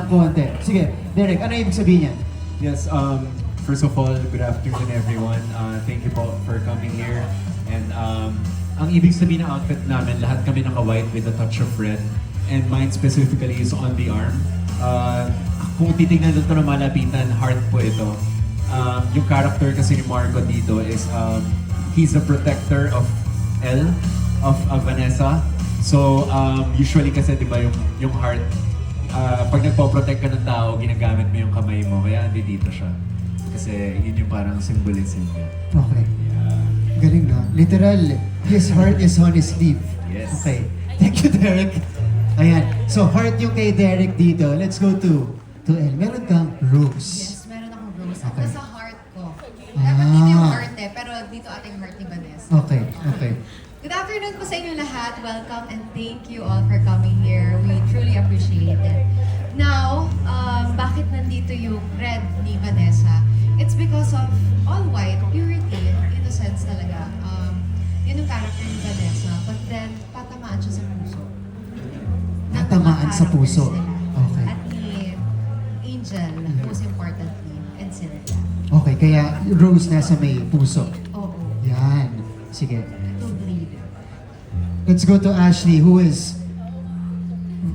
konti. Sige, Derek, ano ibig sabihin niyan? Yes, first of all, good afternoon everyone. Thank you po for coming here. And ang ibig sabihin ng outfit namin, lahat kami naka-white with a touch of red. And mine specifically is on the arm. Kung titignan dito na malapitan, heart po ito. Yung character kasi ni Marco dito is, he's the protector of Elle, of Vanessa. So, usually kasi di ba yung heart, pag nagpo-protect ka ng tao, ginagamit mo yung kamay mo, kaya andi dito siya. Kasi yun yung parang symbolism niya. Okay. Galing na. Literal, his heart is on his sleeve. Yes. Okay. Thank you, Derek. Ayan. So, heart yung kay Derek dito. Let's go to Elle. Meron kang rose. Yes, meron akong rose. At Okay. nasa heart ko. Dapat dito yung heart pero dito ating heart ni Vanessa. Okay. Okay. Good afternoon po sa inyo lahat. Welcome and thank you all for coming here. We truly appreciate it. Now, bakit nandito yung red ni Vanessa? It's because of all white, purity, innocence talaga. Yun yung character ni Vanessa. But then, tatamaan siya sa puso. Tatamaan sa puso. Okay. At ni Angel, most importantly, and Sylvia. Okay, kaya rose nasa may puso. Oo. Yan. Sige. To bleed. Let's go to Ashley, who is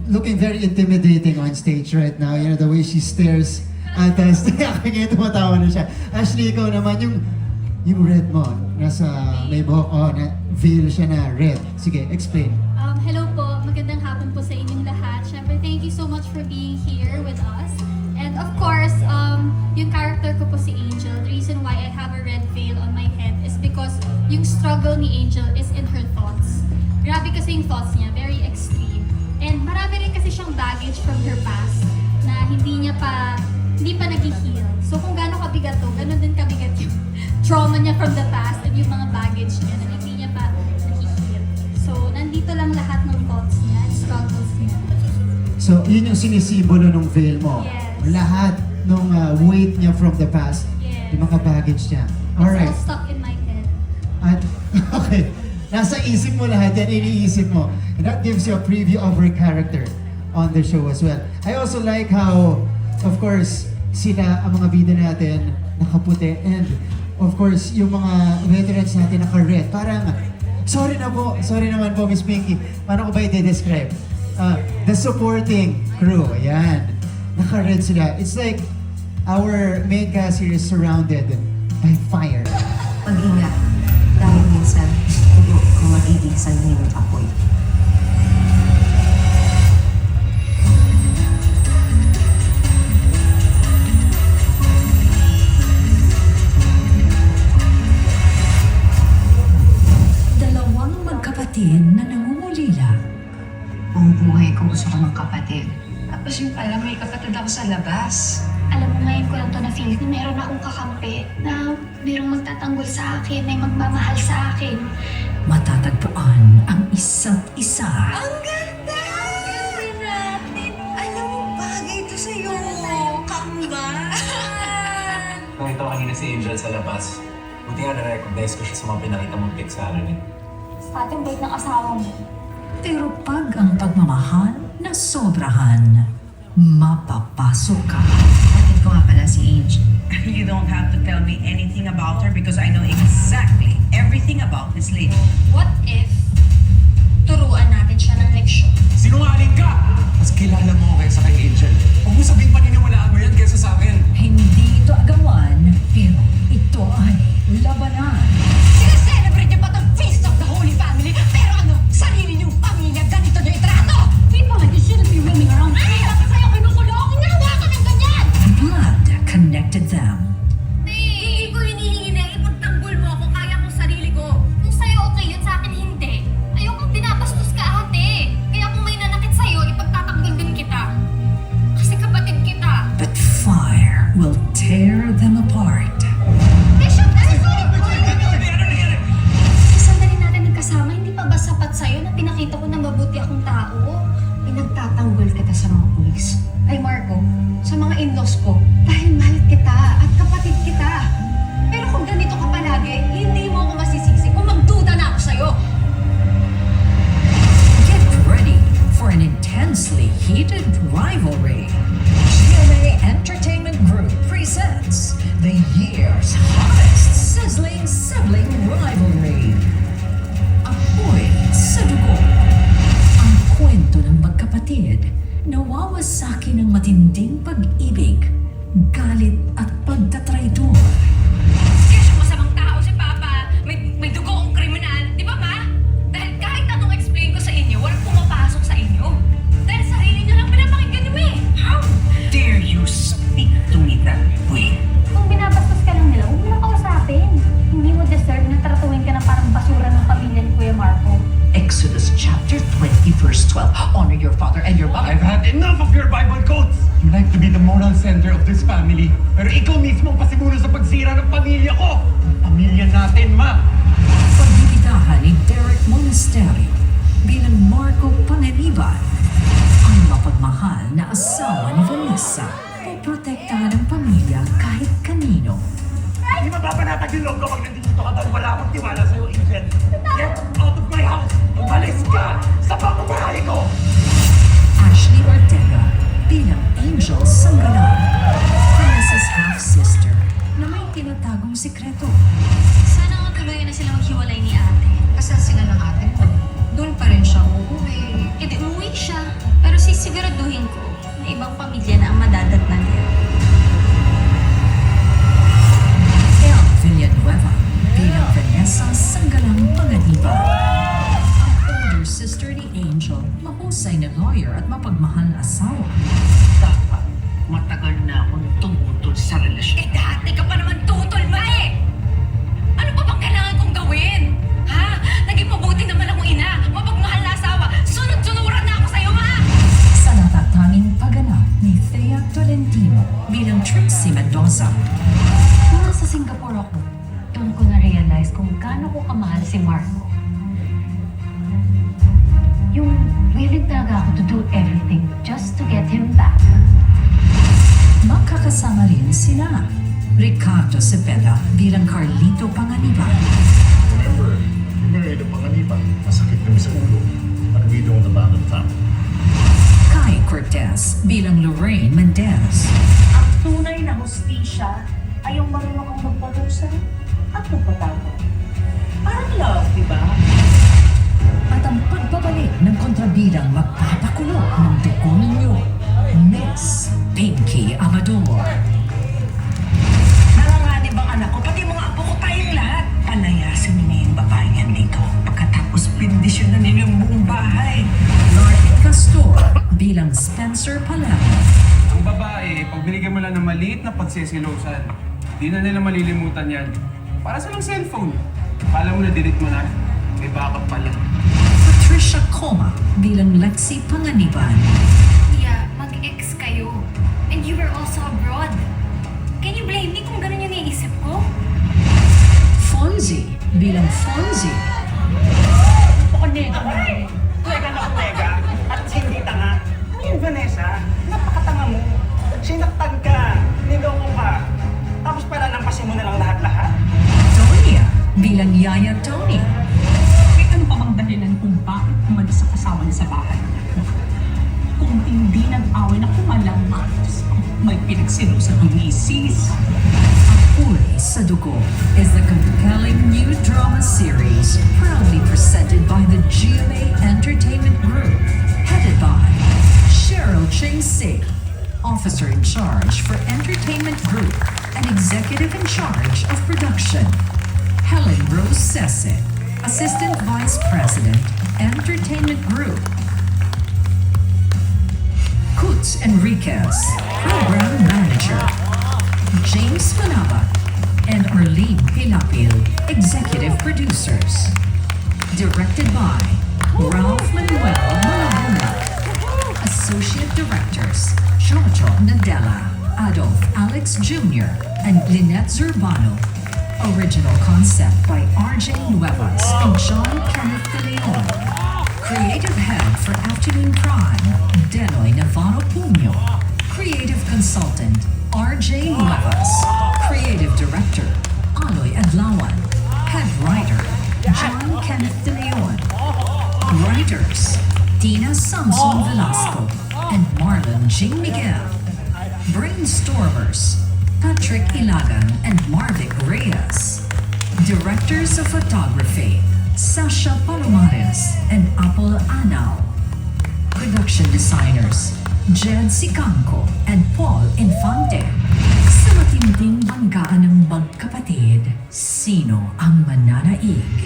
looking very intimidating on stage right now. You know, the way she stares at us. Ako ngayon tumatawa na siya. Ashley, ikaw naman, yung red mo, nasa may buhok, veil siya na red. Sige, explain. Hello po, magandang hapon po sa inyong lahat. Siyempre, thank you so much for being here with us. And of course, yung character ko po si Angel, the reason why I have a red veil on my head is because yung struggle ni Angel is in her thoughts. Grabe kasi yung thoughts niya, very extreme. And marami rin kasi siyang baggage from her past na hindi pa nag-heal. So kung gaano kabigat to, gano'n din kabigat yung trauma niya from the past and yung mga baggage niya na hindi niya pa nag-heal. So nandito lang lahat ng thoughts niya, struggles niya. So, yun yung sinisimbolo ng veil mo. Yes. Lahat ng weight niya from the past, Yes. yung mga baggage niya. It's Alright. all stuck in my head. At, okay. Nasa isip mo lahat yan, iniisip mo. And that gives you a preview of her character on the show as well. I also like how, of course, sila, ang mga bida natin, nakaputi. And, of course, yung mga veterans natin naka-red. Parang, sorry naman po, Miss Pinky. Paano ko ba i-describe? The supporting crew, ayan. Naka-red sila. It's like, our main cast here is surrounded by fire. Mag-ingat. Dahil minsan, dugo ang magiging sanhi ng apoy. Dalawang magkapatid na nangungulila. Buong buhay ko gusto ko ng kapatid. Tapos yung pala, may kapatid ako sa labas. Alam mo, ngayon ko lang to na-feel na meron akong kakampi na merong magtatanggol sa akin, may magmamahal sa akin. Matatagpuan ang isa't isa. Ang ganda! Gawin natin. Alam mo, bagay ito sa'yo. Kambal! Nakita ko kanina si Angel sa labas. Buti nga na-recognize ko siya sa mga pinakita mong pic sa akin eh. Ate, ang bait ng asawa mo. Pero pag ang pagmamahal na sobrahan, mapapasok ka. Kapatid ko nga pala si Angel. You don't have to tell me anything about her because I know exactly everything about this lady. What if turuan natin siya ng leksyon? Sinungaling ka! Mas kilala mo ako kaysa kay Angel. Huwag mo sabihin paniniwalaan mo yan kaysa sa akin. Hindi ito agawan, pero ito ay labanan. Sineselebrate niyo pa itong Feast of the Holy Family, pero ano, sarili niyong pamilya, ganito niyo itrato! People like you shouldn't be roaming around. Ay, dapat sa'yo kinukulong! Ginawa ka ng ganyan! Blood connected them. Hindi ko hinihingi na ipagtanggol mo ako, kaya ko sarili ko. Kung sa'yo okay yun, sa akin hindi. Ayokong binabastos ka, ate. Kaya kung may nanakit sa'yo, ipagtatanggol din kita. Kasi kapatid kita. But fire will tear them apart. Bishop, sa sandali natin nagkasama, hindi pa ba sapat sa'yo na pinakita ko na mabuti akong tao? Pinagtatanggol kita sa mga pulis. Ay, Marco, sa mga in-laws ko. Dahil mahal kita at kapatid kita. Pero kung ganito ka palagi, hindi mo ako masisisi kung magduda na ako sa'yo. Get ready for an intensely heated rivalry. ng matinding pag-ibig, galit at pagtatraidor. Kaya siya masamang tao si Papa. May dugo kong kriminal. Di ba, Ma? Dahil kahit anong explain ko sa inyo, walang pumapasok sa inyo. Dahil sarili niyo lang pinapakinggan niyo eh. How dare you speak to me that way? Kung binabastos ka lang nila, huwag mo na kausapin. Hindi mo deserve na tratuhin ka ng parang basura ng pamilya ni Kuya Marco. Exodus chapter 20 verse 12. Honor your father and your mother. I've had enough of your Bible quotes! You like to be the moral center of this family, pero ikaw mismo ang pasimuno sa pagsira ng pamilya ko! Ang pamilya natin, Ma! Pagbibitahan ni Derek Monasterio bilang Marco Panganiban, ang mapagmahal na asawa ni Vanessa, poprotektahan ng pamilya kahit kanino. Di ba papanatag yung loob kapag nandito ka dahil wala akong tiwala sa'yo, Angel? Get out of my house! Umalis ka sa pamamahay ko! Ashley Ortega bilang Angel Sangalan, Vanessa's half-sister na may tinatagong sikreto. Sana nga tuluyan na sila maghiwalay ni ate. Kasal sila ng ate mo. Doon pa rin siya uuwi. E di umuwi siya. Pero sisiguraduhin ko na ibang pamilya na ang madadatnan niya. El Villanueva bilang Vanessa Sangalang Panganiban. Ang older sister ni Angel, mahusay na lawyer at mapagmahal na asawa. Dapat matagal na akong tumutol sa relasyon. Eh dati ka pa naman tutol, Ma eh! Ano pa bang kailangan kong gawin? Ha? Naging mabuti naman akong ina. Mapagmahal na asawa. Sunod-sunuran na ako sa'yo, Ma! Sa natatanging pagganap ni Thea Tolentino bilang Trixie Mendoza. Nung nasa Singapore ako, doon ko na-realize kung gaano ko kamahal si Marco. Yung willing talaga ako to do everything just to get him back. Makakasama rin sina Ricardo Cepeda bilang Carlito Panganiban. Remember, you married a Panganiban. Masakit kami sa ulo. But we don't abandon family. Kai Cortez bilang Lorraine Mendez. Ang tunay na hustisya ay yung marunong kang magparusa at magpatawad. Parang love, di ba? At ang pagbabalik ng kontrabidang magpapakulo ng dugo ninyo, Miss Pinky Amador. Nanganganib ang anak ko, pati mga apo ko, tayong lahat. Palayasin niyo yung babaeng yan dito. Pagkatapos bendisyon na ninyo yung buong bahay. Larkin Castor bilang Spencer Palermo. Ang babae, pag binigyan mo lang ng maliit na pagsisilosan, di na nila malilimutan yan. Para sa lang cellphone. Kala mo na delete mo na, may backup pala. Patricia Coma bilang Lexi Panganiban. Kuya, mag-ex kayo. And you were also abroad. Can you blame me kung ganun yung iisip ko? Fonzie bilang Fonzie. Pakonega mo rin. Kulega na kulega. At hindi tanga. Ngayon, Vanessa, napakatanga mo. Sinaktan ka. Niloko ka. Tapos palalampasin mo na lang lahat-lahat. Tonya bilang Yaya Tony. May ano pa bang dahilan kung bakit umalis sa kasama niya sa bahay niya? Kung hindi nag-away na kumalama, may pinagsinusan ng misis. Apoy sa Dugo is the compelling new drama series proudly presented by the GMA Entertainment Group, headed by Cheryl Ching-Sig, Officer in Charge for Entertainment Group and Executive in Charge of Production, Helen Rose Sese, Assistant Vice President, Entertainment Group, Kutz Enriquez, Program Manager, James Manaba, and Arlene Pilapil, Executive Producers. Directed by Ralph Manuel Malabuna. Associate Directors, Jojo Nadella, Adolf Alex Jr., and Lynette Zurbano. Original concept by RJ Nuevas and John Kenneth De Leon. Creative Head for Afternoon Prime, Denoy Navarro Puño. Creative Consultant, RJ Nuevas. Creative Director, Aloy Adlawan. Head Writer, John Kenneth De Leon. Writers, Tina Samson Velasco and Marlon G. Miguel. Brainstormers, Patrick Ilagan and Marvic Reyes. Directors of Photography, Sasha Palomares and Apple Anao. Production Designers, Jed Sicangco and Paul Infante. Sa matinding banggaan ng magkapatid, sino ang mananaig?